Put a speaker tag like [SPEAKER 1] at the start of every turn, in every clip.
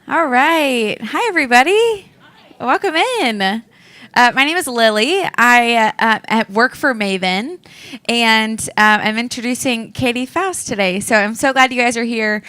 [SPEAKER 1] All right. Hi, everybody. Welcome in. My name is Lily. I work for MAVEN, and I'm introducing Katy Faust today. So I'm so glad you guys are here.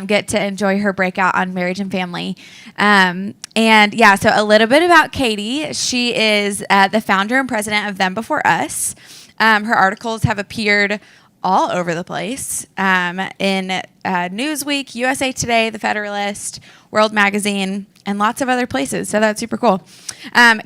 [SPEAKER 1] Get to enjoy her breakout on marriage and family. And yeah, so a little bit about Katy. She is the founder and president of Them Before Us. Her articles have appeared all over the place in Newsweek, USA Today, The Federalist, World Magazine, and lots of other places. So that's super cool.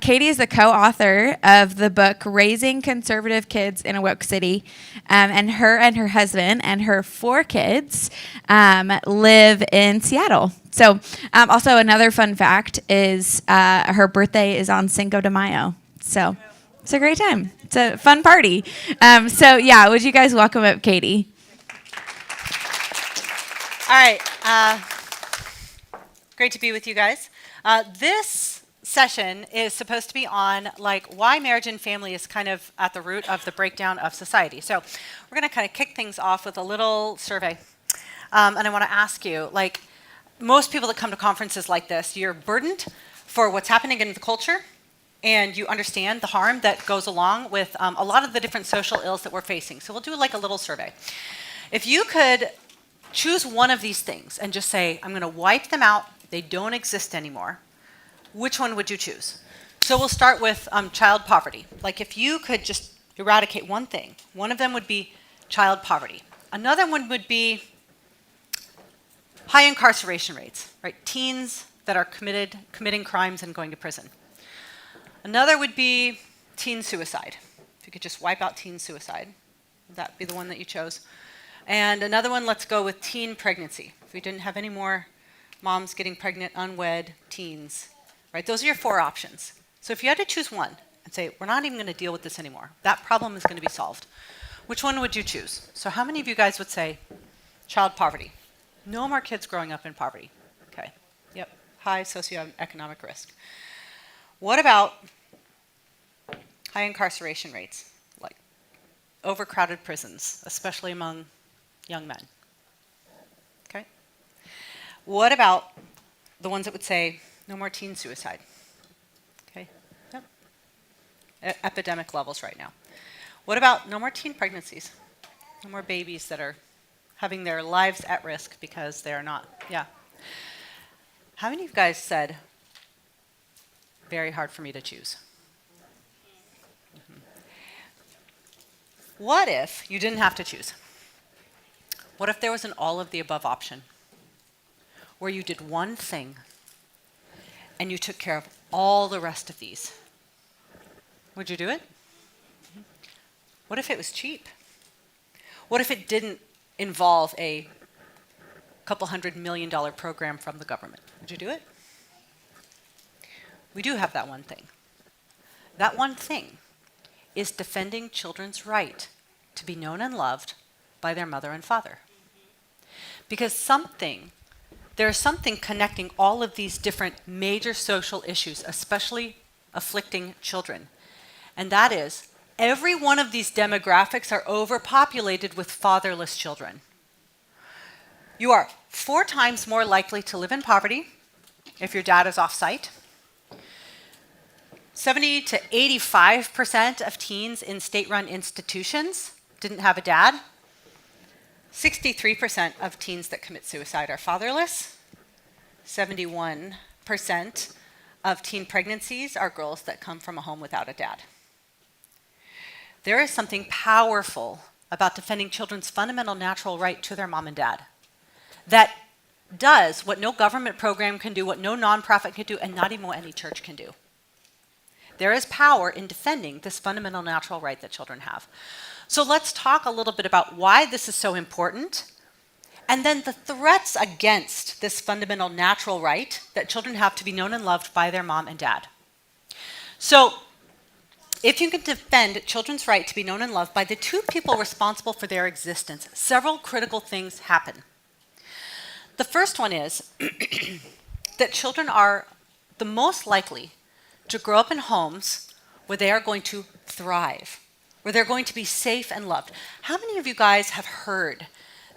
[SPEAKER 1] Katy is the co-author of the book Raising Conservative Kids in a Woke City. And her husband and her 4 kids live in Seattle. So also another fun fact is her birthday is on Cinco de Mayo. So it's a great time. It's a fun party. So yeah, would you guys welcome up Katy?
[SPEAKER 2] All right. Great to be with you guys. This session is supposed to be on why marriage and family is kind of at the root of the breakdown of society. So we're going to kind of kick things off with a little survey. And I want to ask you, most people that come to conferences like this, you're burdened for what's happening in the culture, and you understand the harm that goes along with a lot of the different social ills that we're facing. So we'll do a little survey. If you could choose one of these things and just say, I'm going to wipe them out, they don't exist anymore, which one would you choose? So we'll start with child poverty. If you could just eradicate one thing, one of them would be child poverty. Another one would be high incarceration rates, right? Teens that are committing crimes and going to prison. Another would be teen suicide. If you could just wipe out teen suicide, would that be the one that you chose? And another one, let's go with teen pregnancy. If we didn't have any more moms getting pregnant, unwed, teens, right? Those are your 4 options. So if you had to choose one and say, we're not even going to deal with this anymore, that problem is going to be solved, which one would you choose? So how many of you guys would say child poverty? No more kids growing up in poverty. Okay. Yep. High socioeconomic risk. What about high incarceration rates, like overcrowded prisons, especially among young men? Okay. What about the ones that would say no more teen suicide? Okay. Yep. Epidemic levels right now. What about no more teen pregnancies? No more babies that are having their lives at risk because they're not. Yeah. How many of you guys said, very hard for me to choose? What if you didn't have to choose? What if there was an all of the above option where you did one thing and you took care of all the rest of these? Would you do it? What if it was cheap? What if it didn't involve a couple $100 million program from the government? Would you do it? We do have that one thing. That one thing is defending children's right to be known and loved by their mother and father. Because there's something connecting all of these different major social issues, especially afflicting children. And that is, every one of these demographics are overpopulated with fatherless children. You are 4 times more likely to live in poverty if your dad is off-site. 70 to 85% of teens in state-run institutions didn't have a dad. 63% of teens that commit suicide are fatherless. 71% of teen pregnancies are girls that come from a home without a dad. There is something powerful about defending children's fundamental natural right to their mom and dad that does what no government program can do, what no nonprofit can do, and not even what any church can do. There is power in defending this fundamental natural right that children have. So let's talk a little bit about why this is so important, and then the threats against this fundamental natural right that children have to be known and loved by their mom and dad. So if you can defend children's right to be known and loved by the 2 people responsible for their existence, several critical things happen. The first one is that children are the most likely to grow up in homes where they are going to thrive, where they're going to be safe and loved. How many of you guys have heard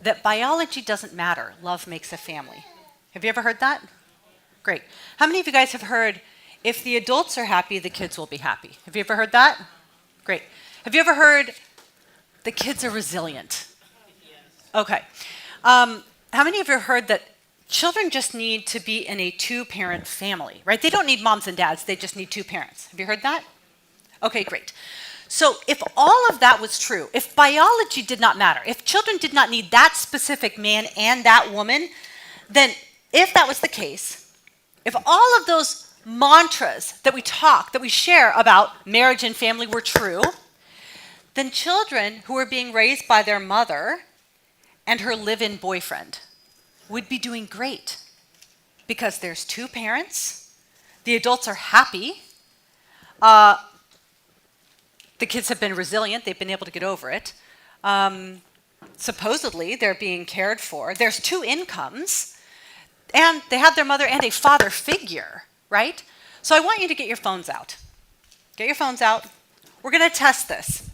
[SPEAKER 2] that biology doesn't matter, love makes a family? Have you ever heard that? Great. How many of you guys have heard, if the adults are happy, the kids will be happy? Have you ever heard that? Great. Have you ever heard, the kids are resilient? Okay. How many of you have heard that children just need to be in a two-parent family, right? They don't need moms and dads, they just need two parents. Have you heard that? Okay, great. So if all of that was true, if biology did not matter, if children did not need that specific man and that woman, then if that was the case, if all of those mantras that we share about marriage and family were true, then children who are being raised by their mother and her live-in boyfriend would be doing great because there's two parents, the adults are happy, the kids have been resilient, they've been able to get over it. Supposedly, they're being cared for. There's two incomes, and they have their mother and a father figure, right? So I want you to get your phones out. Get your phones out. We're going to test this.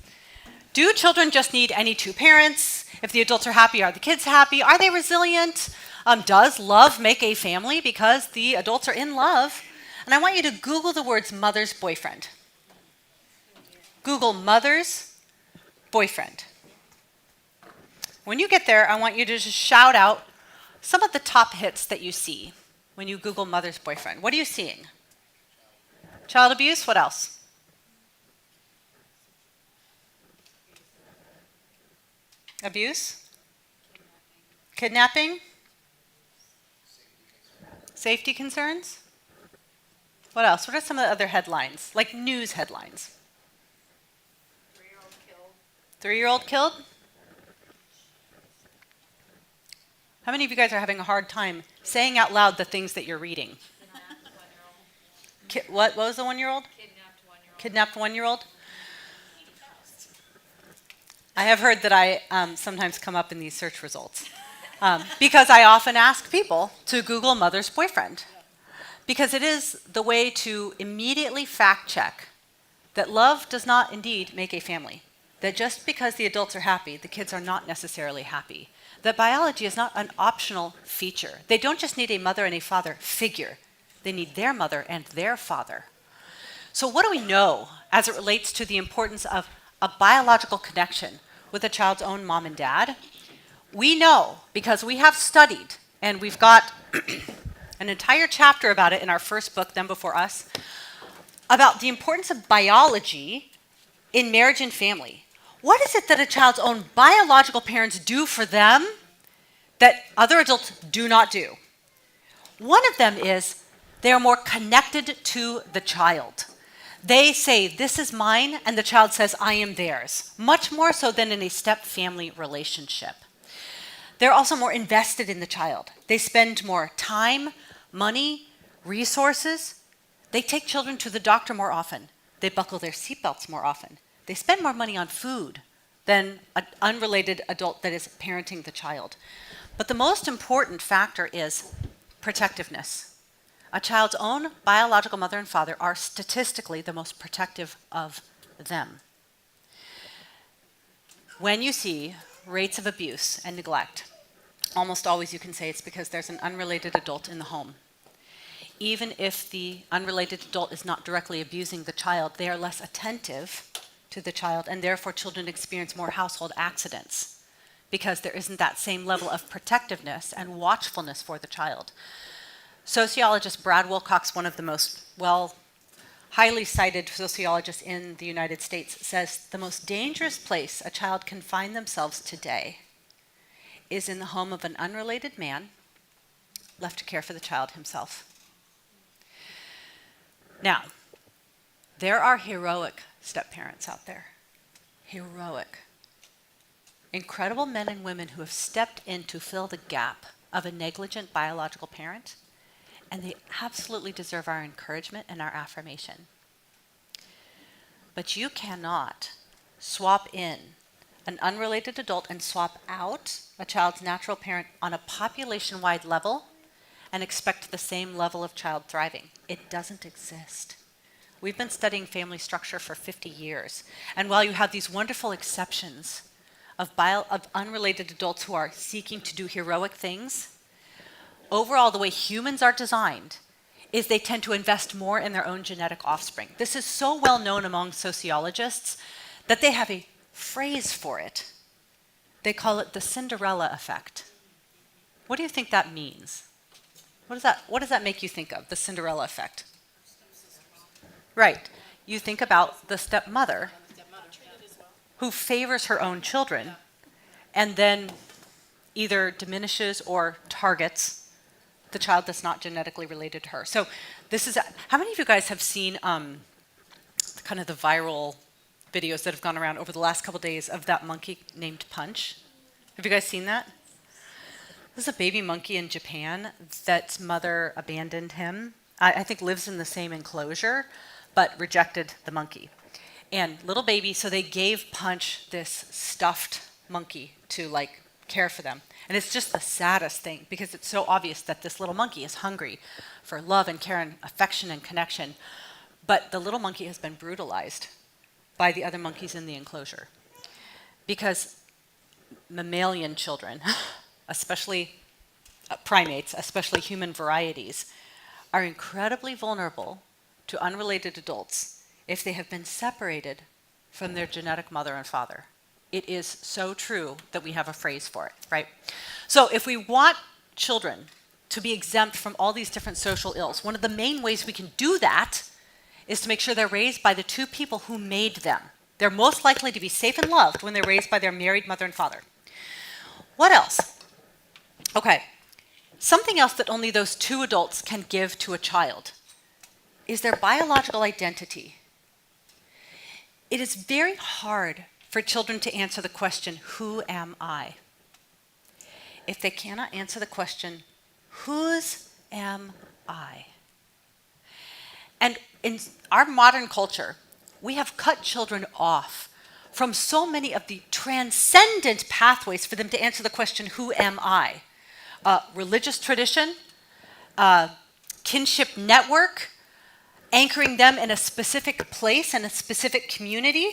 [SPEAKER 2] Do children just need any two parents? If the adults are happy, are the kids happy? Are they resilient? Does love make a family? Because the adults are in love. And I want you to Google the words mother's boyfriend. Google mother's boyfriend. When you get there, I want you to just shout out some of the top hits that you see when you Google mother's boyfriend. What are you seeing? Child abuse, what else? Abuse? Kidnapping? Safety concerns? What else? What are some of the other headlines, like news headlines?
[SPEAKER 3] 3-year-old killed.
[SPEAKER 2] 3-year-old killed? How many of you guys are having a hard time saying out loud the things that you're reading?
[SPEAKER 3] Kidnapped 1-year-old.
[SPEAKER 2] What was the 1-year-old?
[SPEAKER 3] Kidnapped 1-year-old.
[SPEAKER 2] Kidnapped 1-year-old?
[SPEAKER 3] Katy Faust.
[SPEAKER 2] I have heard that I sometimes come up in these search results because I often ask people to Google mother's boyfriend because it is the way to immediately fact check that love does not indeed make a family, that just because the adults are happy, the kids are not necessarily happy, that biology is not an optional feature. They don't just need a mother and a father figure. They need their mother and their father. So what do we know as it relates to the importance of a biological connection with a child's own mom and dad? We know because we have studied, and we've got an entire chapter about it in our first book, Them Before Us, about the importance of biology in marriage and family. What is it that a child's own biological parents do for them that other adults do not do? One of them is they are more connected to the child. They say, this is mine, and the child says, I am theirs, much more so than in a step-family relationship. They're also more invested in the child. They spend more time, money, resources. They take children to the doctor more often. They buckle their seatbelts more often. They spend more money on food than an unrelated adult that is parenting the child. But the most important factor is protectiveness. A child's own biological mother and father are statistically the most protective of them. When you see rates of abuse and neglect, almost always you can say it's because there's an unrelated adult in the home. Even if the unrelated adult is not directly abusing the child, they are less attentive to the child, and therefore children experience more household accidents because there isn't that same level of protectiveness and watchfulness for the child. Sociologist Brad Wilcox, one of the most highly cited sociologists in the United States, says the most dangerous place a child can find themselves today is in the home of an unrelated man left to care for the child himself. Now, there are heroic step-parents out there. Heroic. Incredible men and women who have stepped in to fill the gap of a negligent biological parent, and they absolutely deserve our encouragement and our affirmation. But you cannot swap in an unrelated adult and swap out a child's natural parent on a population-wide level and expect the same level of child thriving. It doesn't exist. We've been studying family structure for 50 years, and while you have these wonderful exceptions of unrelated adults who are seeking to do heroic things, overall, the way humans are designed is they tend to invest more in their own genetic offspring. This is so well known among sociologists that they have a phrase for it. They call it the Cinderella effect. What do you think that means? What does that make you think of, the Cinderella effect? Right. You think about the stepmother who favors her own children and then either diminishes or targets the child that's not genetically related to her. So this is, how many of you guys have seen kind of the viral videos that have gone around over the last couple days of that monkey named Punch? Have you guys seen that? This is a baby monkey in Japan that's mother abandoned him. I think lives in the same enclosure, but rejected the monkey. And little baby, so they gave Punch this stuffed monkey to like care for them. And it's just the saddest thing because it's so obvious that this little monkey is hungry for love and care and affection and connection. But the little monkey has been brutalized by the other monkeys in the enclosure. Because mammalian children, especially primates, especially human varieties, are incredibly vulnerable to unrelated adults if they have been separated from their genetic mother and father. It is so true that we have a phrase for it, right? So if we want children to be exempt from all these different social ills, one of the main ways we can do that is to make sure they're raised by the two people who made them. They're most likely to be safe and loved when they're raised by their married mother and father. What else? Okay, something else that only those two adults can give to a child is their biological identity. It is very hard for children to answer the question, who am I? If they cannot answer the question, whose am I? And in our modern culture, we have cut children off from so many of the transcendent pathways for them to answer the question, who am I? Religious tradition, kinship network, anchoring them in a specific place and a specific community.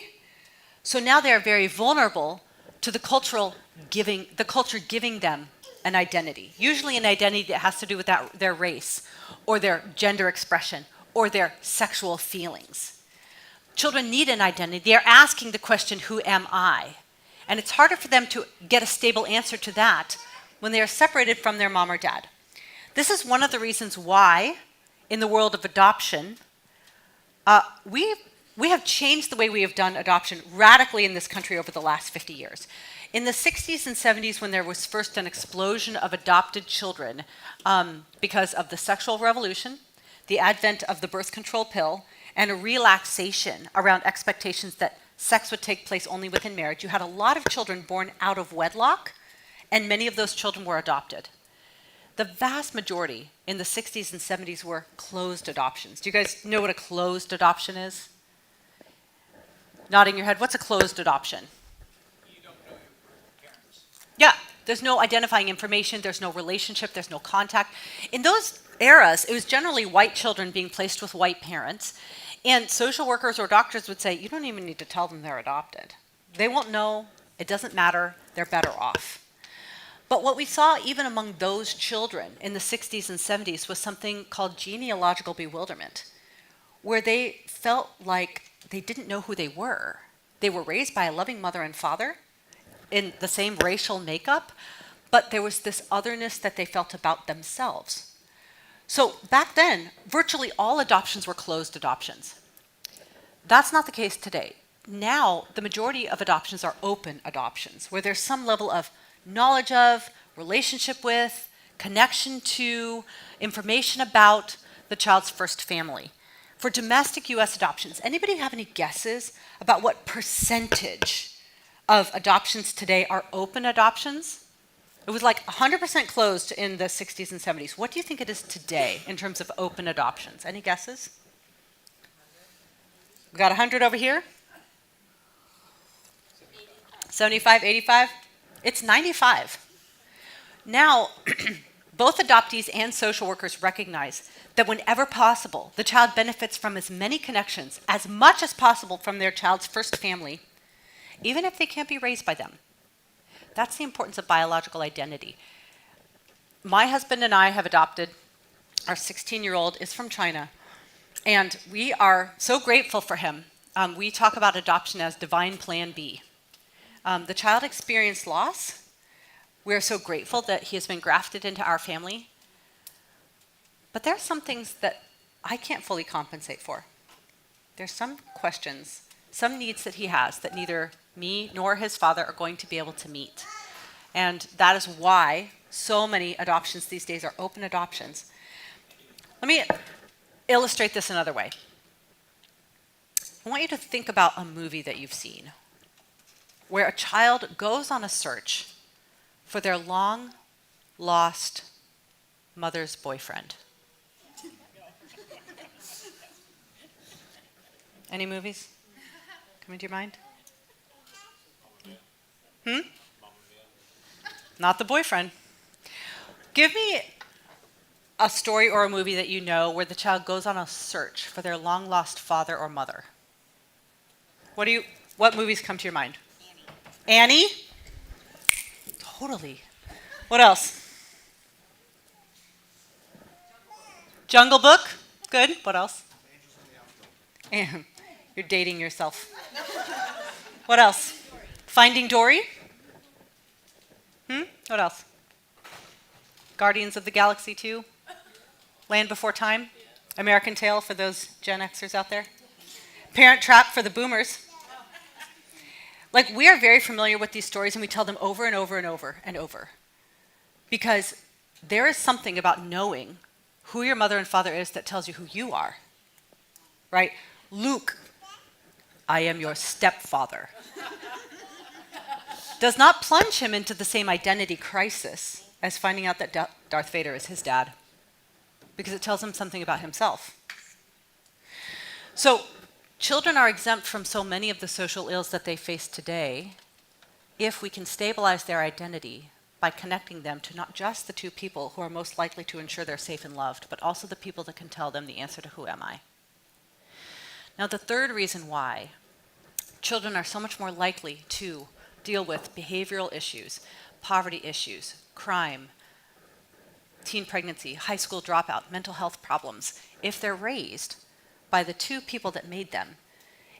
[SPEAKER 2] So now they are very vulnerable to the culture giving them an identity, usually an identity that has to do with their race or their gender expression or their sexual feelings. Children need an identity. They are asking the question, who am I? And it's harder for them to get a stable answer to that when they are separated from their mom or dad. This is one of the reasons why, in the world of adoption, we have changed the way we have done adoption radically in this country over the last 50 years. In the 60s and 70s, when there was first an explosion of adopted children because of the sexual revolution, the advent of the birth control pill, and a relaxation around expectations that sex would take place only within marriage, you had a lot of children born out of wedlock, and many of those children were adopted. The vast majority in the 60s and 70s were closed adoptions. Do you guys know what a closed adoption is? Nodding your head. What's a closed adoption?
[SPEAKER 4] You don't know your parents.
[SPEAKER 2] Yeah, there's no identifying information, there's no relationship, there's no contact. In those eras, it was generally white children being placed with white parents, and social workers or doctors would say, you don't even need to tell them they're adopted. They won't know, it doesn't matter, they're better off. But what we saw even among those children in the 60s and 70s was something called genealogical bewilderment, where they felt like they didn't know who they were. They were raised by a loving mother and father in the same racial makeup, but there was this otherness that they felt about themselves. So back then, virtually all adoptions were closed adoptions. That's not the case today. Now, the majority of adoptions are open adoptions, where there's some level of knowledge of, relationship with, connection to, information about the child's first family. For domestic U.S. adoptions, anybody have any guesses about what percentage of adoptions today are open adoptions? It was like 100% closed in the 60s and 70s. What do you think it is today in terms of open adoptions? Any guesses? We got 100 over here? 75, 85? It's 95. Now, both adoptees and social workers recognize that whenever possible, the child benefits from as many connections as much as possible from their child's first family, even if they can't be raised by them. That's the importance of biological identity. My husband and I have adopted Our 16-year-old is from China, and we are so grateful for him. We talk about adoption as divine plan B. The child experienced loss. We are so grateful that he has been grafted into our family. But there are some things that I can't fully compensate for. There's some questions, some needs that he has that neither me nor his father are going to be able to meet. And that is why so many adoptions these days are open adoptions. Let me illustrate this another way. I want you to think about a movie that you've seen where a child goes on a search for their long-lost mother's boyfriend. Any movies coming to your mind? Not the boyfriend. Give me a story or a movie that you know where the child goes on a search for their long-lost father or mother. What movies come to your mind? Annie? Totally. What else? Jungle Book? Good. What else? And you're dating yourself. What else? Finding Dory? What else? Guardians of the Galaxy 2? Land Before Time? American Tail for those Gen Xers out there? Parent Trap for the boomers? Like, we are very familiar with these stories, and we tell them over and over and over and over. Because there is something about knowing who your mother and father is that tells you who you are. Right? Luke, I am your stepfather, does not plunge him into the same identity crisis as finding out that Darth Vader is his dad, because it tells him something about himself. So children are exempt from so many of the social ills that they face today if we can stabilize their identity by connecting them to not just the two people who are most likely to ensure they're safe and loved, but also the people that can tell them the answer to who am I. Now, the third reason why children are so much more likely to deal with behavioral issues, poverty issues, crime, teen pregnancy, high school dropout, mental health problems, if they're raised by the two people that made them,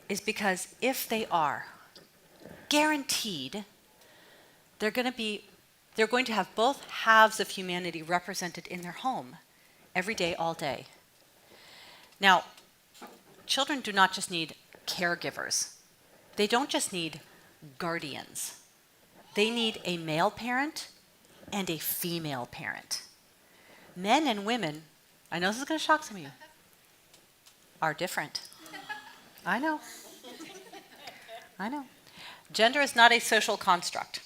[SPEAKER 2] is because if they are, guaranteed, they're going to have both halves of humanity represented in their home every day, all day. Now, children do not just need caregivers. They don't just need guardians. They need a male parent and a female parent. Men and women, I know this is going to shock some of you, are different. I know. Gender is not a social construct.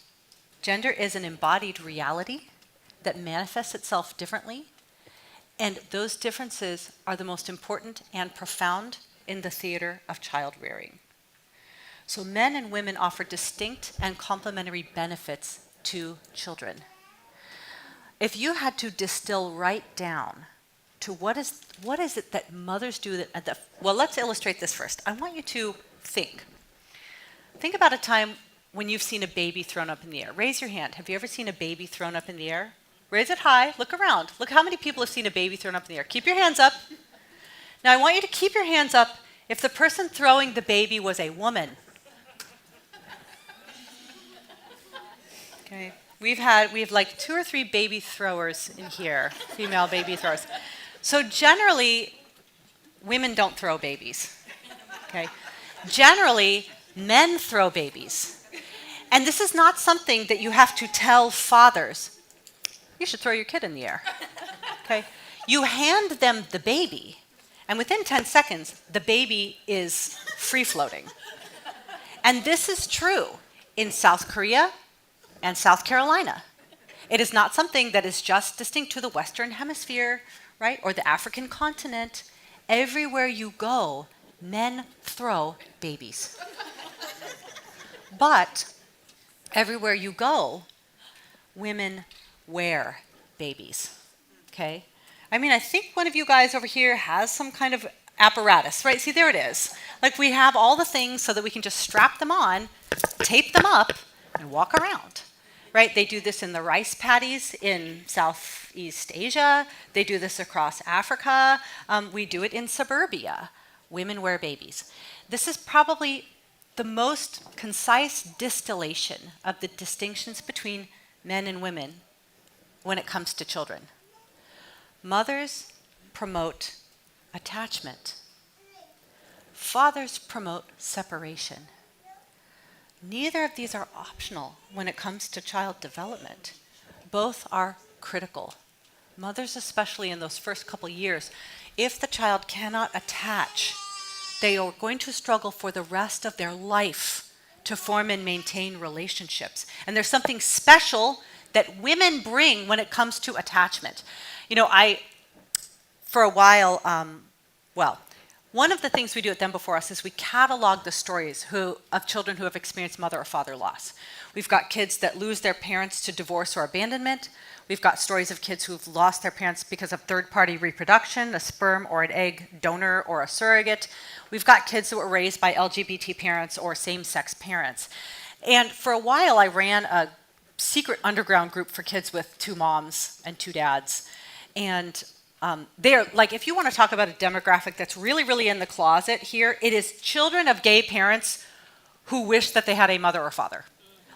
[SPEAKER 2] Gender is an embodied reality that manifests itself differently, and those differences are the most important and profound in the theater of child rearing. So men and women offer distinct and complementary benefits to children. If you had to distill right down to what is it that mothers do well, let's illustrate this first. I want you to think about a time when you've seen a baby thrown up in the air. Raise your hand. Have you ever seen a baby thrown up in the air? Raise it high. Look around. Look how many people have seen a baby thrown up in the air. Keep your hands up. Now I want you to keep your hands up if the person throwing the baby was a woman. Okay. We have like 2 or 3 baby throwers in here, female baby throwers. So generally, women don't throw babies. Okay. Generally, men throw babies. And this is not something that you have to tell fathers. You should throw your kid in the air. Okay. You hand them the baby, and within 10 seconds, the baby is free floating. And this is true in South Korea and South Carolina. It is not something that is just distinct to the Western Hemisphere, right, or the African continent. Everywhere you go, men throw babies. But everywhere you go, women wear babies, okay? I mean, I think one of you guys over here has some kind of apparatus, right? See, there it is. Like, we have all the things so that we can just strap them on, tape them up, and walk around, right? They do this in the rice paddies in South Southeast Asia. They do this across Africa. We do it in suburbia. Women wear babies. This is probably the most concise distillation of the distinctions between men and women when it comes to children. Mothers promote attachment. Fathers promote separation. Neither of these are optional when it comes to child development. Both are critical. Mothers, especially in those first couple years, if the child cannot attach, they are going to struggle for the rest of their life to form and maintain relationships. And there's something special that women bring when it comes to attachment. You know, for a while, one of the things we do at Them Before Us is we catalog the stories of children who have experienced mother or father loss. We've got kids that lose their parents to divorce or abandonment. We've got stories of kids who've lost their parents because of third-party reproduction, a sperm or an egg donor or a surrogate. We've got kids that were raised by LGBT parents or same-sex parents. And for a while, I ran a secret underground group for kids with 2 moms and 2 dads. And they're like, if you want to talk about a demographic that's really, really in the closet here, it is children of gay parents who wish that they had a mother or father.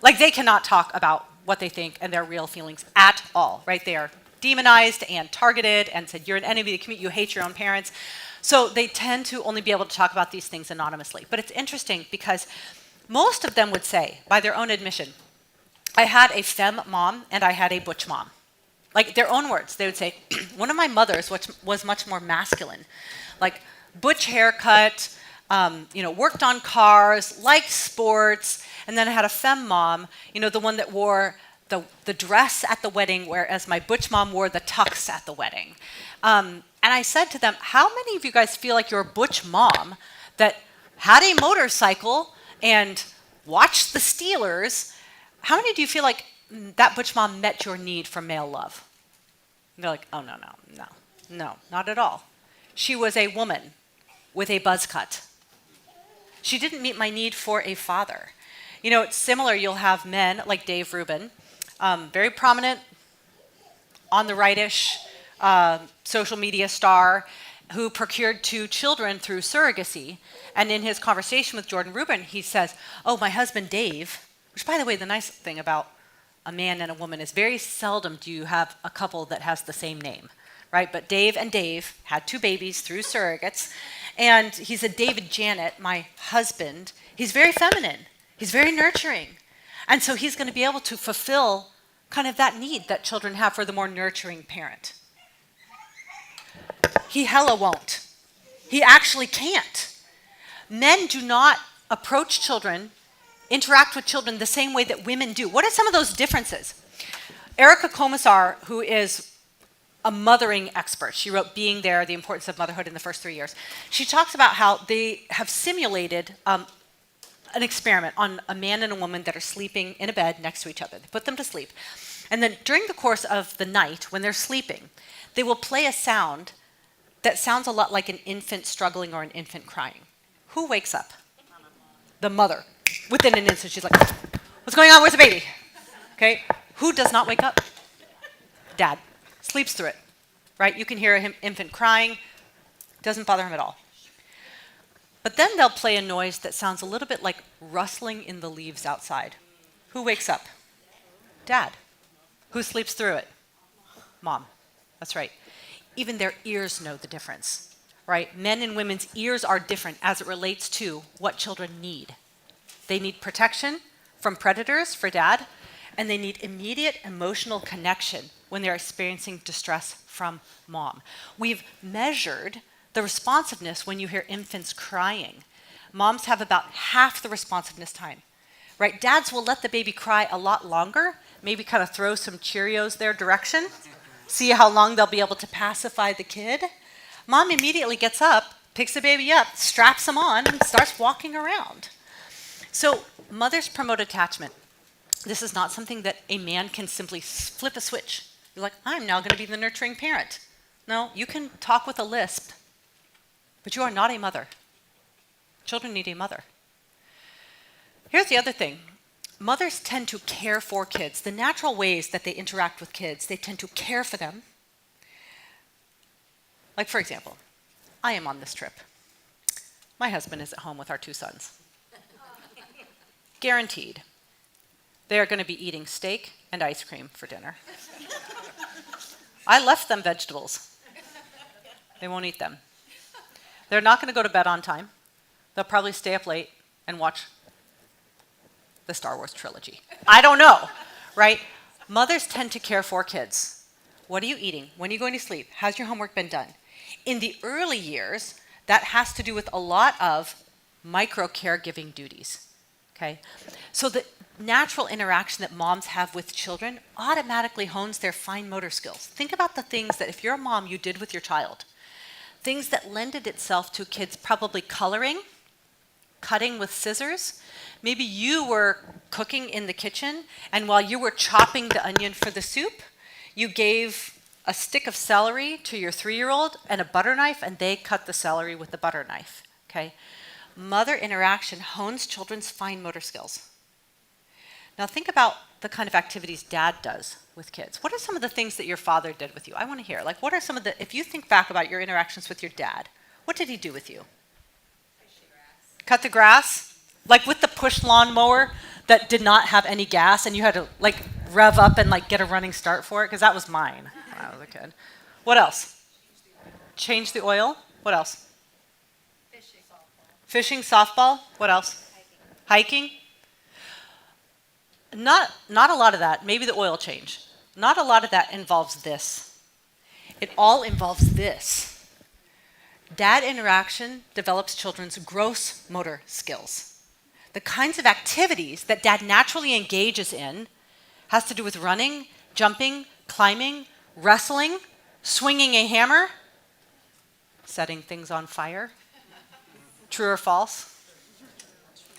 [SPEAKER 2] Like, they cannot talk about what they think and their real feelings at all, right? They are demonized and targeted and said, you're an enemy of the community, you hate your own parents. So they tend to only be able to talk about these things anonymously. But it's interesting because most of them would say, by their own admission, I had a femme mom and I had a butch mom. Like, their own words, they would say, one of my mothers was much more masculine, like butch haircut, worked on cars, liked sports, and then I had a femme mom, the one that wore the dress at the wedding, whereas my butch mom wore the tux at the wedding. And I said to them, how many of you guys feel like your butch mom that had a motorcycle and watched the Steelers, how many do you feel like that butch mom met your need for male love? And they're like, oh, no, not at all. She was a woman with a buzz cut. She didn't meet my need for a father. It's similar. You'll have men like Dave Rubin, very prominent, on the right-ish, social media star, who procured 2 children through surrogacy. And in his conversation with Jordan Rubin, he says, oh, my husband Dave, which, by the way, the nice thing about a man and a woman is very seldom do you have a couple that has the same name, right? But Dave and Dave had 2 babies through surrogates. And he said, David Janet, my husband, he's very feminine. He's very nurturing. And so he's going to be able to fulfill kind of that need that children have for the more nurturing parent. He hella won't. He actually can't. Men do not approach children, interact with children the same way that women do. What are some of those differences? Erica Komisar, who is a mothering expert, she wrote Being There, The Importance of Motherhood in the First 3 Years. She talks about how they have simulated an experiment on a man and a woman that are sleeping in a bed next to each other. They put them to sleep. And then during the course of the night, when they're sleeping, they will play a sound that sounds a lot like an infant struggling or an infant crying. Who wakes up? The mother. Within an instant, she's like, what's going on? Where's the baby? Okay. Who does not wake up? Dad. Sleeps through it, right? You can hear him, infant crying. Doesn't bother him at all. But then they'll play a noise that sounds a little bit like rustling in the leaves outside. Who wakes up? Dad. Who sleeps through it? Mom. That's right. Even their ears know the difference, right? Men and women's ears are different as it relates to what children need. They need protection from predators for dad, and they need immediate emotional connection when they're experiencing distress from mom. We've measured the responsiveness when you hear infants crying. Moms have about half the responsiveness time, right? Dads will let the baby cry a lot longer, maybe kind of throw some Cheerios their direction, see how long they'll be able to pacify the kid. Mom immediately gets up, picks the baby up, straps him on, and starts walking around. So mothers promote attachment. This is not something that a man can simply flip a switch. You're like, I'm now going to be the nurturing parent. No, you can talk with a lisp, but you are not a mother. Children need a mother. Here's the other thing. mothers tend to care for kids. The natural ways that they interact with kids, they tend to care for them. Like, for example, I am on this trip. My husband is at home with our 2 sons. Guaranteed, they are going to be eating steak and ice cream for dinner. I left them vegetables. They won't eat them. They're not going to go to bed on time. They'll probably stay up late and watch the Star Wars trilogy. I don't know, right? Mothers tend to care for kids. What are you eating? When are you going to sleep? How's your homework been done? In the early years, that has to do with a lot of micro caregiving duties, okay? So the natural interaction that moms have with children automatically hones their fine motor skills. Think about the things that if you're a mom, you did with your child. Things that lended itself to kids probably coloring, cutting with scissors. Maybe you were cooking in the kitchen, and while you were chopping the onion for the soup, you gave a stick of celery to your 3-year-old and a butter knife, and they cut the celery with the butter knife, okay? Mother interaction hones children's fine motor skills. Now think about the kind of activities dad does with kids. What are some of the things that your father did with you? I want to hear. Like, what are some of the, if you think back about your interactions with your dad, what did he do with you? Cut the grass? Like with the push lawnmower that did not have any gas and you had to like rev up and like get a running start for it? Because that was mine when I was a kid. What else? Change the oil. What else?
[SPEAKER 3] Fishing, softball.
[SPEAKER 2] Fishing, softball. What else? Hiking. Not a lot of that. Maybe the oil change. Not a lot of that involves this. It all involves this. Dad interaction develops children's gross motor skills. The kinds of activities that dad naturally engages in has to do with running, jumping, climbing, wrestling, swinging a hammer, setting things on fire. True or false?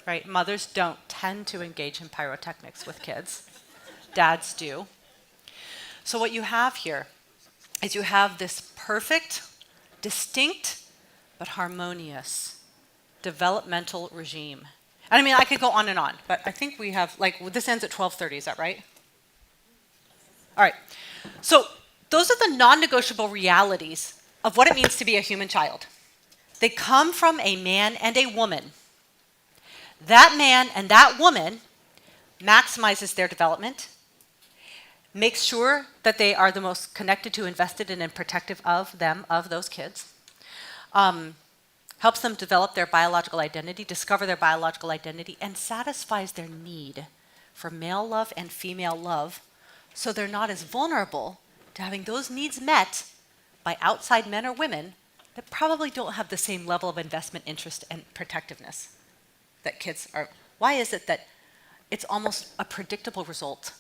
[SPEAKER 2] Right? Mothers don't tend to engage in pyrotechnics with kids. Dads do. So what you have here is you have this perfect, distinct, but harmonious developmental regime. And I mean, I could go on and on, but I think we have, like, this ends at 12:30, is that right? All right. So those are the non-negotiable realities of what it means to be a human child. They come from a man and a woman. That man and that woman maximizes their development, makes sure that they are the most connected to, invested in, and protective of them, of those kids, helps them develop their biological identity, discover their biological identity, and satisfies their need for male love and female love so they're not as vulnerable to having those needs met by outside men or women that probably don't have the same level of investment, interest, and protectiveness that kids are. Why is it that it's almost a predictable result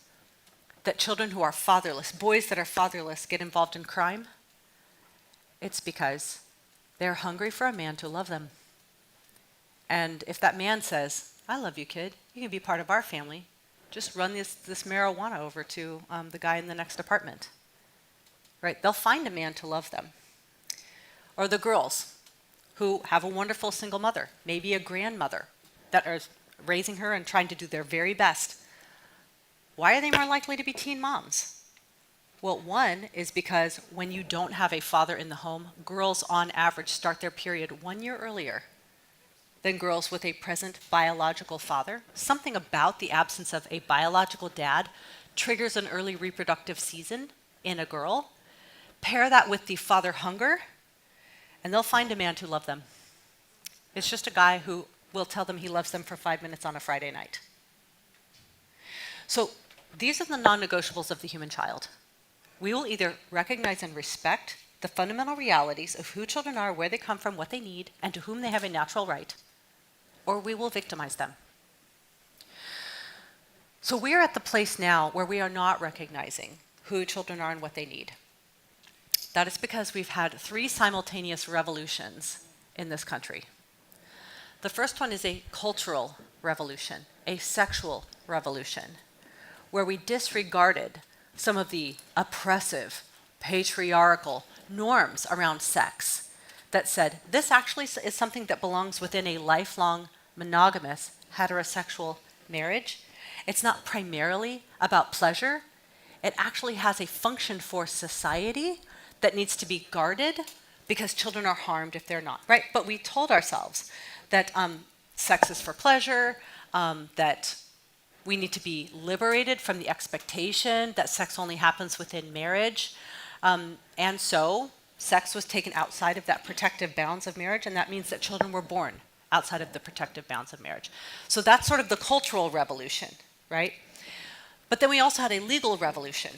[SPEAKER 2] that children who are fatherless, boys that are fatherless, get involved in crime? It's because they're hungry for a man to love them. And if that man says, I love you, kid, you can be part of our family, just run this marijuana over to the guy in the next apartment. Right? They'll find a man to love them. Or the girls who have a wonderful single mother, maybe a grandmother, that are raising her and trying to do their very best. Why are they more likely to be teen moms? Well, one is because when you don't have a father in the home, girls on average start their period 1 year earlier than girls with a present biological father. Something about the absence of a biological dad triggers an early reproductive season in a girl. Pair that with the father hunger, and they'll find a man to love them. It's just a guy who will tell them he loves them for 5 minutes on a Friday night. So these are the non-negotiables of the human child. We will either recognize and respect the fundamental realities of who children are, where they come from, what they need, and to whom they have a natural right, or we will victimize them. So we are at the place now where we are not recognizing who children are and what they need. That is because we've had 3 simultaneous revolutions in this country. The first one is a cultural revolution, a sexual revolution, where we disregarded some of the oppressive, patriarchal norms around sex that said this actually is something that belongs within a lifelong, monogamous, heterosexual marriage, It's not primarily about pleasure. It actually has a function for society that needs to be guarded because children are harmed if they're not, right? But we told ourselves that sex is for pleasure, that we need to be liberated from the expectation that sex only happens within marriage. And so sex was taken outside of that protective bounds of marriage, and that means that children were born outside of the protective bounds of marriage. So that's sort of the cultural revolution, right? But then we also had a legal revolution.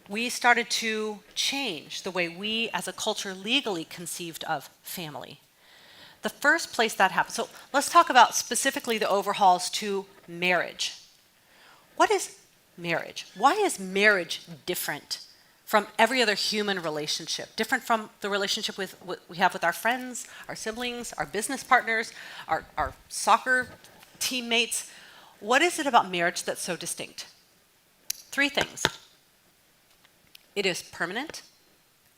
[SPEAKER 2] We started to change the way we as a culture legally conceived of family. The first place that happened, so let's talk about specifically the overhauls to marriage. What is marriage? Why is marriage different from every other human relationship, different from the relationship we have with our friends, our siblings, our business partners, our soccer teammates? What is it about marriage that's so distinct? 3 things. It is permanent.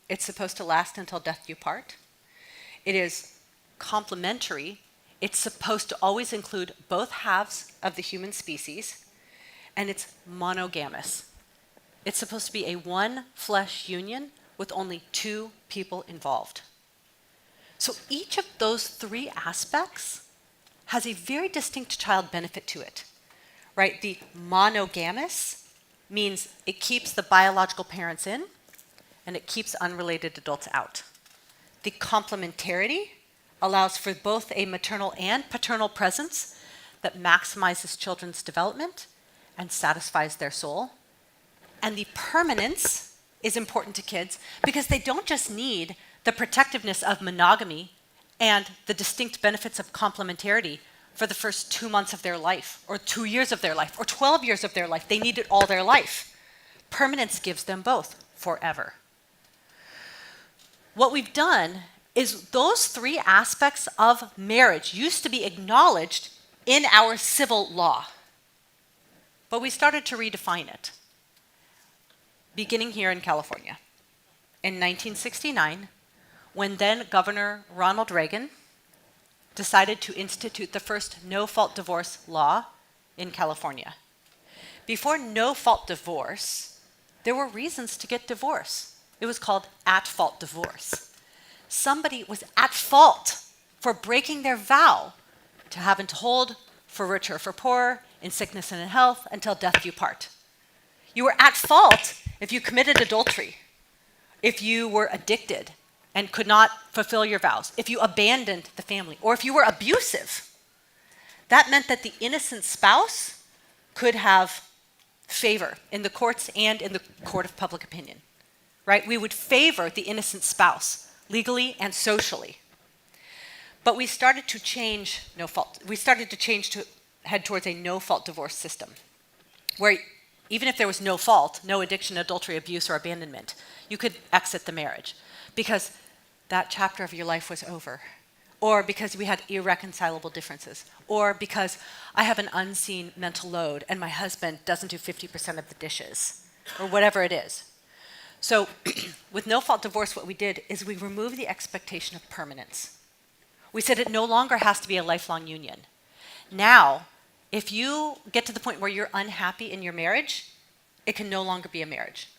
[SPEAKER 2] It's supposed to last until death do part. It is complementary. It's supposed to always include both halves of the human species. And it's monogamous. It's supposed to be a one flesh union with only 2 people involved. So each of those 3 aspects has a very distinct child benefit to it, right? The monogamous means it keeps the biological parents in and it keeps unrelated adults out. The complementarity allows for both a maternal and paternal presence that maximizes children's development and satisfies their soul. And the permanence is important to kids because they don't just need the protectiveness of monogamy and the distinct benefits of complementarity for the first 2 months of their life, or 2 years of their life, or 12 years of their life. They need it all their life. Permanence gives them both forever. What we've done is those 3 aspects of marriage used to be acknowledged in our civil law, but we started to redefine it, beginning here in California. In 1969, when then Governor Ronald Reagan decided to institute the first no-fault divorce law in California. Before no-fault divorce, there were reasons to get divorce. It was called at-fault divorce. Somebody was at fault for breaking their vow to have and to hold, for richer or for poorer, in sickness and in health, until death do part. You were at fault if you committed adultery, if you were addicted and could not fulfill your vows, if you abandoned the family, or if you were abusive. That meant that the innocent spouse could have favor in the courts and in the court of public opinion, right? We would favor the innocent spouse legally and socially. But we started to change to head towards a no-fault divorce system, where even if there was no fault, no addiction, adultery, abuse, or abandonment, you could exit the marriage because that chapter of your life was over, or because we had irreconcilable differences, or because I have an unseen mental load and my husband doesn't do 50% of the dishes, or whatever it is. So with no-fault divorce, what we did is we removed the expectation of permanence. We said it no longer has to be a lifelong union. Now, if you get to the point where you're unhappy in your marriage, it can no longer be a marriage.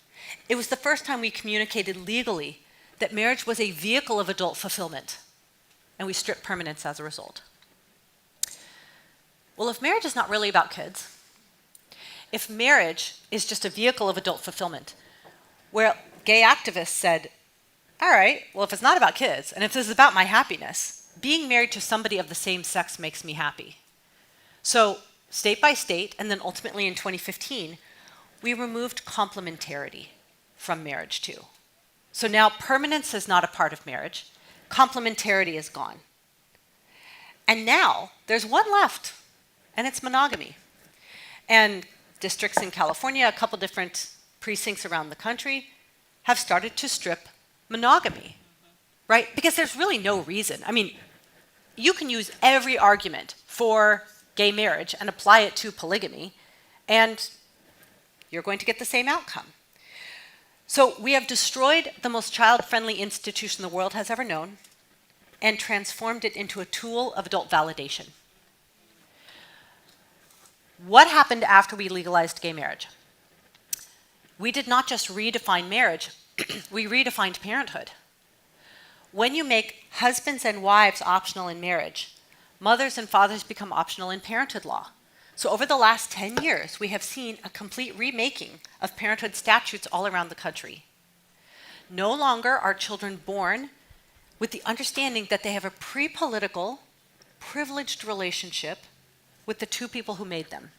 [SPEAKER 2] It was the first time we communicated legally that marriage was a vehicle of adult fulfillment, and we stripped permanence as a result. Well, if marriage is not really about kids, if marriage is just a vehicle of adult fulfillment, where gay activists said, all right, well, if it's not about kids, and if this is about my happiness, being married to somebody of the same sex makes me happy. So state by state, and then ultimately in 2015, we removed complementarity from marriage too. So now permanence is not a part of marriage. Complementarity is gone. And now there's one left, and it's monogamy. And districts in California, a couple different precincts around the country, have started to strip monogamy, right? Because there's really no reason. I mean, you can use every argument for gay marriage and apply it to polygamy, and you're going to get the same outcome. So we have destroyed the most child-friendly institution the world has ever known and transformed it into a tool of adult validation. What happened after we legalized gay marriage? We did not just redefine marriage, we redefined parenthood. When you make husbands and wives optional in marriage, mothers and fathers become optional in parenthood law. So over the last 10 years, we have seen a complete remaking of parenthood statutes all around the country. No longer are children born with the understanding that they have a pre-political, privileged relationship with the two people who made them.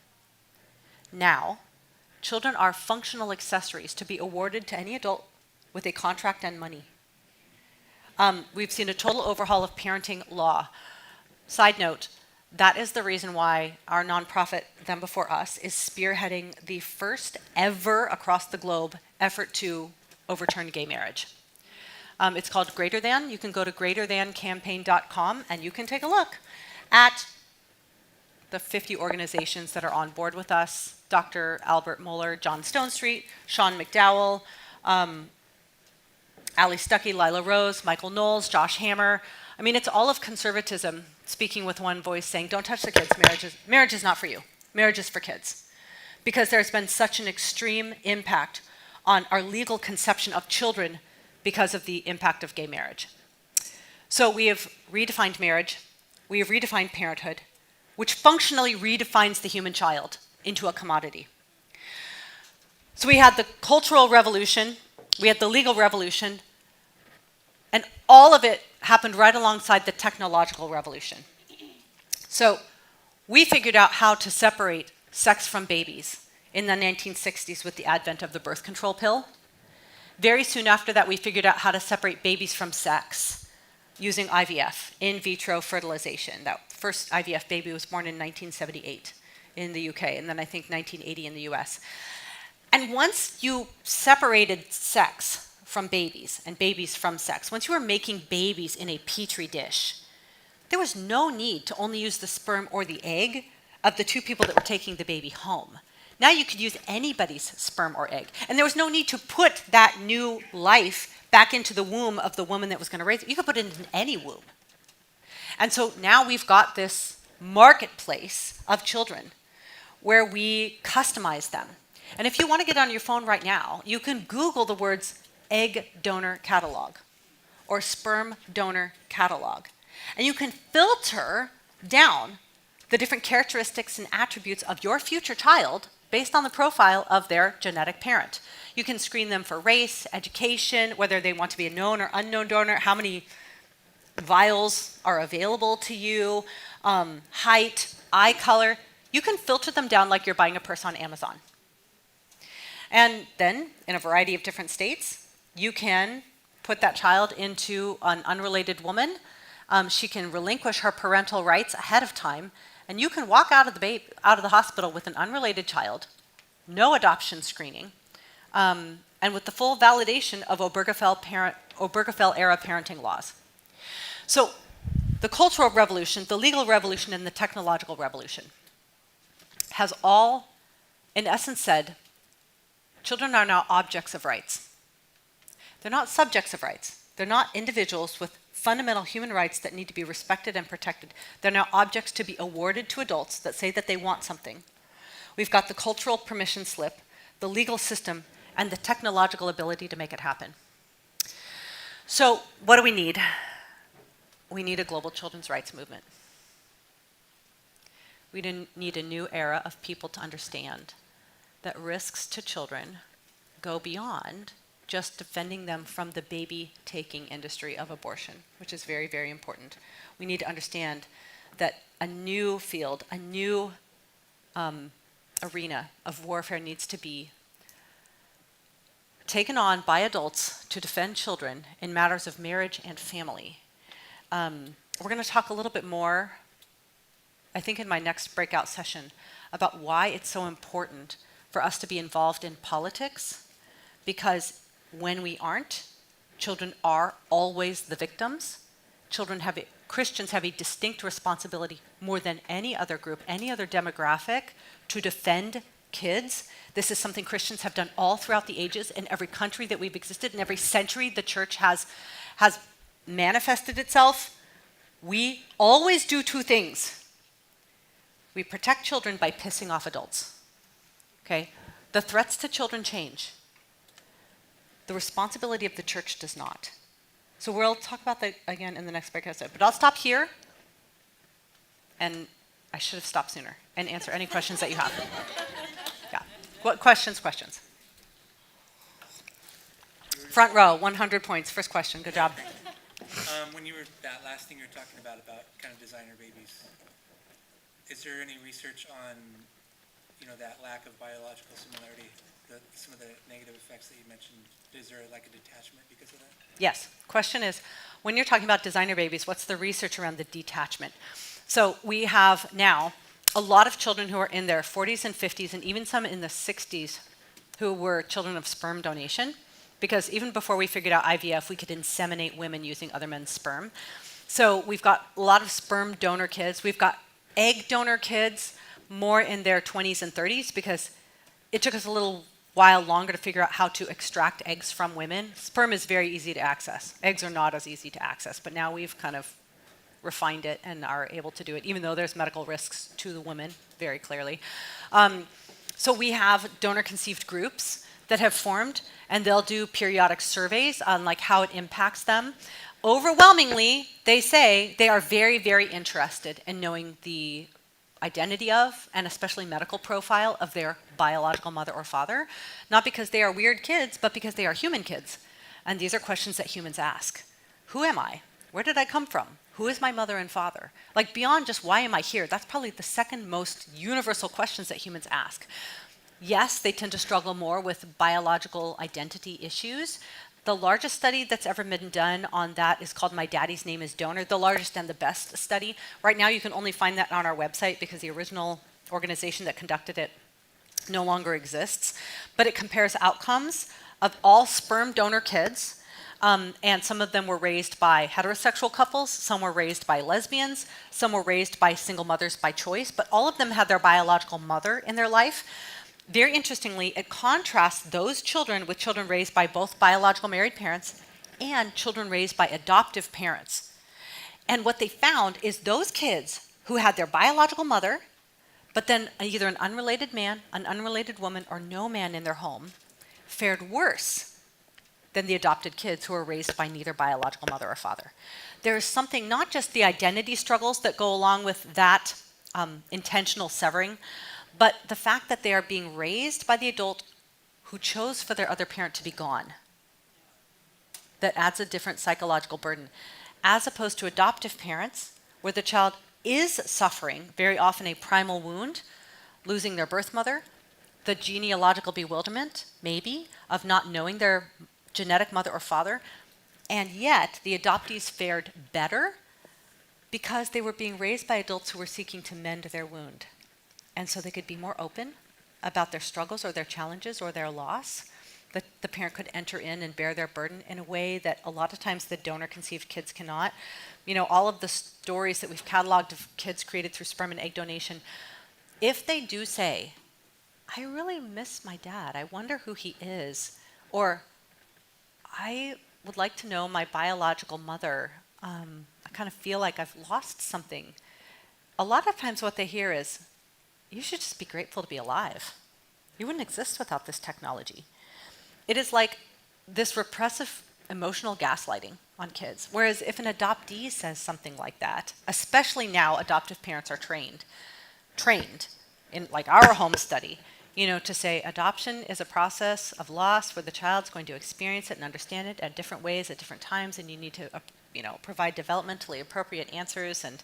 [SPEAKER 2] Now, children are functional accessories to be awarded to any adult with a contract and money. We've seen a total overhaul of parenting law. Side note, that is the reason why our nonprofit, Them Before Us, is spearheading the first ever across the globe effort to overturn gay marriage. It's called Greater Than. You can go to greaterthancampaign.com and you can take a look at the 50 organizations that are on board with us. Dr. Albert Mohler, John Stonestreet, Sean McDowell, Ali Stuckey, Lila Rose, Michael Knowles, Josh Hammer. I mean, it's all of conservatism speaking with one voice saying, don't touch the kids, marriage is not for you. Marriage is for kids. Because there's been such an extreme impact on our legal conception of children because of the impact of gay marriage. So we have redefined marriage, we have redefined parenthood, which functionally redefines the human child into a commodity. So we had the cultural revolution, we had the legal revolution, and all of it happened right alongside the technological revolution. So we figured out how to separate sex from babies in the 1960s with the advent of the birth control pill. Very soon after that, we figured out how to separate babies from sex using IVF, in vitro fertilization. That first IVF baby was born in 1978 in the UK, and then I think 1980 in the US. And once you separated sex from babies and babies from sex, once you were making babies in a petri dish, there was no need to only use the sperm or the egg of the two people that were taking the baby home. Now you could use anybody's sperm or egg. And there was no need to put that new life back into the womb of the woman that was going to raise it. You could put it in any womb. And so now we've got this marketplace of children where we customize them. And if you want to get on your phone right now, you can Google the words egg donor catalog or sperm donor catalog. And you can filter down the different characteristics and attributes of your future child based on the profile of their genetic parent. You can screen them for race, education, whether they want to be a known or unknown donor, how many vials are available to you, height, eye color. You can filter them down like you're buying a purse on Amazon. And then, in a variety of different states, you can put that child into an unrelated woman. She can relinquish her parental rights ahead of time, and you can walk out of the hospital with an unrelated child, no adoption screening, and with the full validation of Obergefell-era parenting laws. So the cultural revolution, the legal revolution, and the technological revolution has all, in essence, said children are now objects of rights. They're not subjects of rights. They're not individuals with fundamental human rights that need to be respected and protected. They're now objects to be awarded to adults that say that they want something. We've got the cultural permission slip, the legal system, and the technological ability to make it happen. So what do we need? We need a global children's rights movement. We need a new era of people to understand that risks to children go beyond just defending them from the baby-taking industry of abortion, which is very, very important. We need to understand that a new field, a new arena of warfare needs to be taken on by adults to defend children in matters of marriage and family. We're going to talk a little bit more, I think in my next breakout session, about why it's so important for us to be involved in politics, because when we aren't, children are always the victims. Christians have a distinct responsibility more than any other group, any other demographic, to defend kids. This is something Christians have done all throughout the ages in every country that we've existed, in every century the church has manifested itself. We always do two things. We protect children by pissing off adults. Okay? The threats to children change. The responsibility of the church does not. So we'll talk about that again in the next breakout session. But I'll stop here, and I should have stopped sooner, and answer any questions that you have. Yeah. What questions? Front row, 100 points. First question. Good job.
[SPEAKER 5] When you were, that last thing you were talking about kind of designer babies, is there any research on, that lack of biological similarity, some of the negative effects that you mentioned? Is there like a detachment because of that?
[SPEAKER 2] Yes. Question is, when you're talking about designer babies, what's the research around the detachment? So we have now a lot of children who are in their 40s and 50s, and even some in the 60s, who were children of sperm donation. Because even before we figured out IVF, we could inseminate women using other men's sperm. So we've got a lot of sperm donor kids. We've got egg donor kids, more in their 20s and 30s, because it took us a little while longer to figure out how to extract eggs from women. Sperm is very easy to access. Eggs are not as easy to access, but now we've kind of refined it and are able to do it, even though there's medical risks to the women, very clearly. So we have donor-conceived groups that have formed, and they'll do periodic surveys on like how it impacts them. Overwhelmingly, they say they are very, very interested in knowing the identity of, and especially medical profile of their biological mother or father, not because they are weird kids, but because they are human kids. And these are questions that humans ask. Who am I? Where did I come from? Who is my mother and father? Like beyond just why am I here, that's probably the second most universal questions that humans ask. Yes, they tend to struggle more with biological identity issues. The largest study that's ever been done on that is called My Daddy's Name is Donor, the largest and the best study. Right now you can only find that on our website because the original organization that conducted it no longer exists. But it compares outcomes of all sperm donor kids, and some of them were raised by heterosexual couples, some were raised by lesbians, some were raised by single mothers by choice, but all of them had their biological mother in their life. Very interestingly, it contrasts those children with children raised by both biological married parents and children raised by adoptive parents. And what they found is those kids who had their biological mother, but then either an unrelated man, an unrelated woman, or no man in their home, fared worse than the adopted kids who were raised by neither biological mother or father. There is something, not just the identity struggles that go along with that intentional severing, but the fact that they are being raised by the adult who chose for their other parent to be gone. That adds a different psychological burden. As opposed to adoptive parents, where the child is suffering, very often a primal wound, losing their birth mother, the genealogical bewilderment, maybe, of not knowing their genetic mother or father, and yet the adoptees fared better because they were being raised by adults who were seeking to mend their wound. And so they could be more open about their struggles or their challenges or their loss. The parent could enter in and bear their burden in a way that a lot of times the donor-conceived kids cannot. All of the stories that we've cataloged of kids created through sperm and egg donation, if they do say, I really miss my dad, I wonder who he is, or I would like to know my biological mother, I kind of feel like I've lost something. A lot of times what they hear is, you should just be grateful to be alive. You wouldn't exist without this technology. It is like this repressive emotional gaslighting on kids. Whereas if an adoptee says something like that, especially now adoptive parents are trained in like our home study, to say adoption is a process of loss where the child's going to experience it and understand it at different ways at different times, and you need to provide developmentally appropriate answers and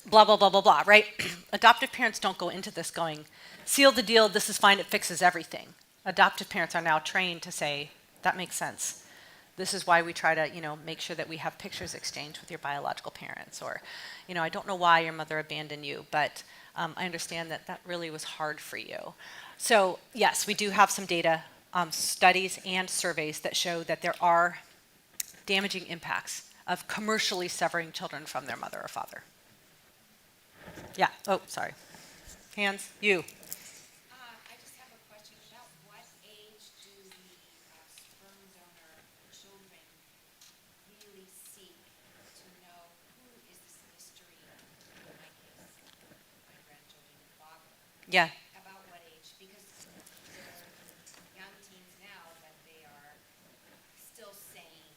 [SPEAKER 2] blah, blah, blah, blah, blah, right? Adoptive parents don't go into this going, seal the deal, this is fine, it fixes everything. Adoptive parents are now trained to say, that makes sense. This is why we try to, make sure that we have pictures exchanged with your biological parents. Or, I don't know why your mother abandoned you, but I understand that really was hard for you. So, yes, we do have some data, studies and surveys that show that there are damaging impacts of commercially severing children from their mother or father. Yeah. Oh, sorry. Hands. You.
[SPEAKER 3] I just have a question about what age do the sperm donor children really seek to know who is this mystery in my case, my
[SPEAKER 2] Yeah.
[SPEAKER 3] About what age? Because they're young teens now, but they are still saying,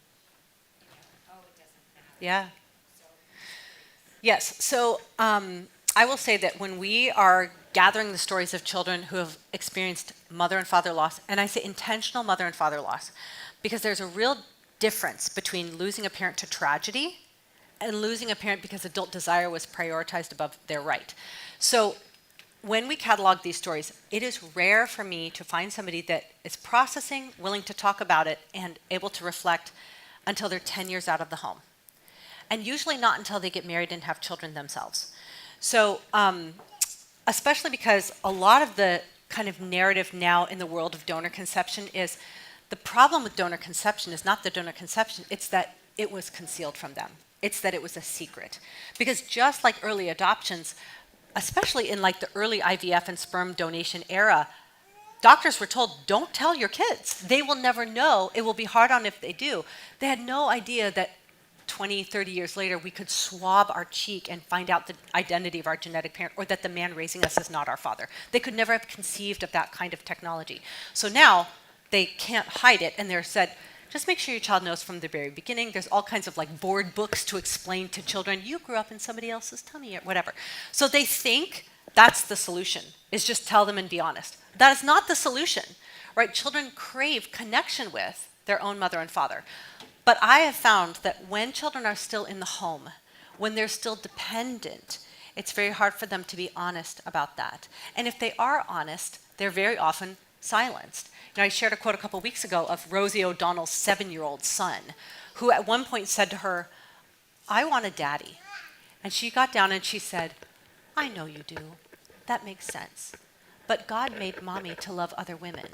[SPEAKER 3] oh, it doesn't matter.
[SPEAKER 2] Yeah.
[SPEAKER 3] So,
[SPEAKER 2] Yes. So I will say that when we are gathering the stories of children who have experienced mother and father loss, and I say intentional mother and father loss, because there's a real difference between losing a parent to tragedy and losing a parent because adult desire was prioritized above their right. So when we catalog these stories, it is rare for me to find somebody that is processing, willing to talk about it, and able to reflect until they're 10 years out of the home. And usually not until they get married and have children themselves. So especially because a lot of the kind of narrative now in the world of donor conception is the problem with donor conception is not the donor conception, it's that it was concealed from them. It's that it was a secret. Because just like early adoptions, especially in like the early IVF and sperm donation era, doctors were told, don't tell your kids. They will never know. It will be hard on if they do. They had no idea that 20, 30 years later, we could swab our cheek and find out the identity of our genetic parent, or that the man raising us is not our father. They could never have conceived of that kind of technology. So now they can't hide it, and they're said, just make sure your child knows from the very beginning. There's all kinds of like board books to explain to children, you grew up in somebody else's tummy or whatever. So they think that's the solution, is just tell them and be honest. That is not the solution, right? Children crave connection with their own mother and father. But I have found that when children are still in the home, when they're still dependent, it's very hard for them to be honest about that. And if they are honest, they're very often silenced. You know, I shared a quote a couple weeks ago of Rosie O'Donnell's 7-year-old son, who at one point said to her, I want a daddy. And she got down and she said, I know you do. That makes sense. But God made mommy to love other women.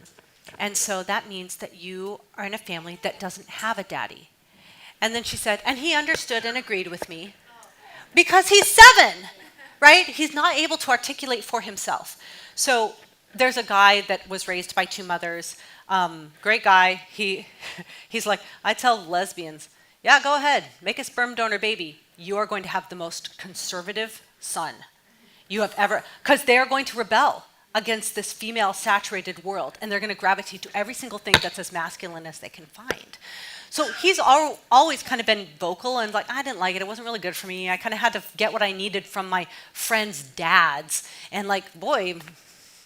[SPEAKER 2] And so that means that you are in a family that doesn't have a daddy. And then she said, and he understood and agreed with me because he's 7, right? He's not able to articulate for himself. So there's a guy that was raised by 2 mothers, great guy. He's like, I tell lesbians, yeah, go ahead, make a sperm donor baby. You are going to have the most conservative son you have ever, because they're going to rebel against this female-saturated world, and they're going to gravitate to every single thing that's as masculine as they can find. So he's always kind of been vocal and like, I didn't like it. It wasn't really good for me. I kind of had to get what I needed from my friends' dads. And like, boy,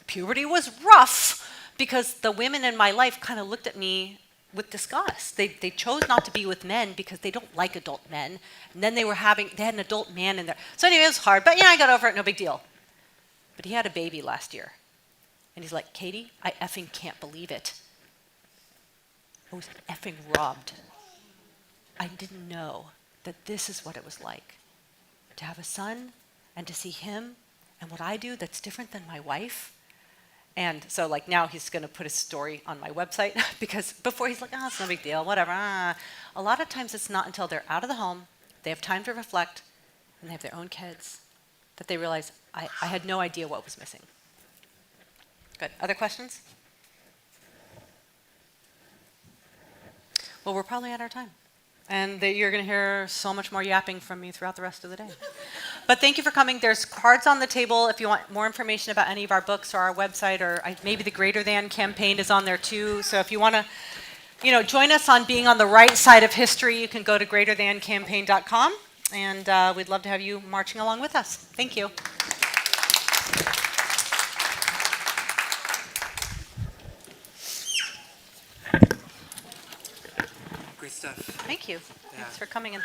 [SPEAKER 2] puberty was rough because the women in my life kind of looked at me with disgust. They chose not to be with men because they don't like adult men. And then they had an adult man in there. So anyway, it was hard, but yeah, I got over it, no big deal. But he had a baby last year. And he's like, Katie, I effing can't believe it. I was effing robbed. I didn't know that this is what it was like. To have a son and to see him and what I do that's different than my wife. And so like now he's going to put a story on my website because before he's like, oh, it's no big deal, whatever. A lot of times it's not until they're out of the home, they have time to reflect, and they have their own kids, that they realize, I had no idea what was missing. Good. Other questions? Well, we're probably at our time. And you're going to hear so much more yapping from me throughout the rest of the day. But thank you for coming. There's cards on the table if you want more information about any of our books or our website, or maybe the Greater Than campaign is on there too. So if you want to join us on being on the right side of history, you can go to greaterthancampaign.com. And we'd love to have you marching along with us. Thank you.
[SPEAKER 5] Great stuff.
[SPEAKER 2] Thank you. Thanks for coming in.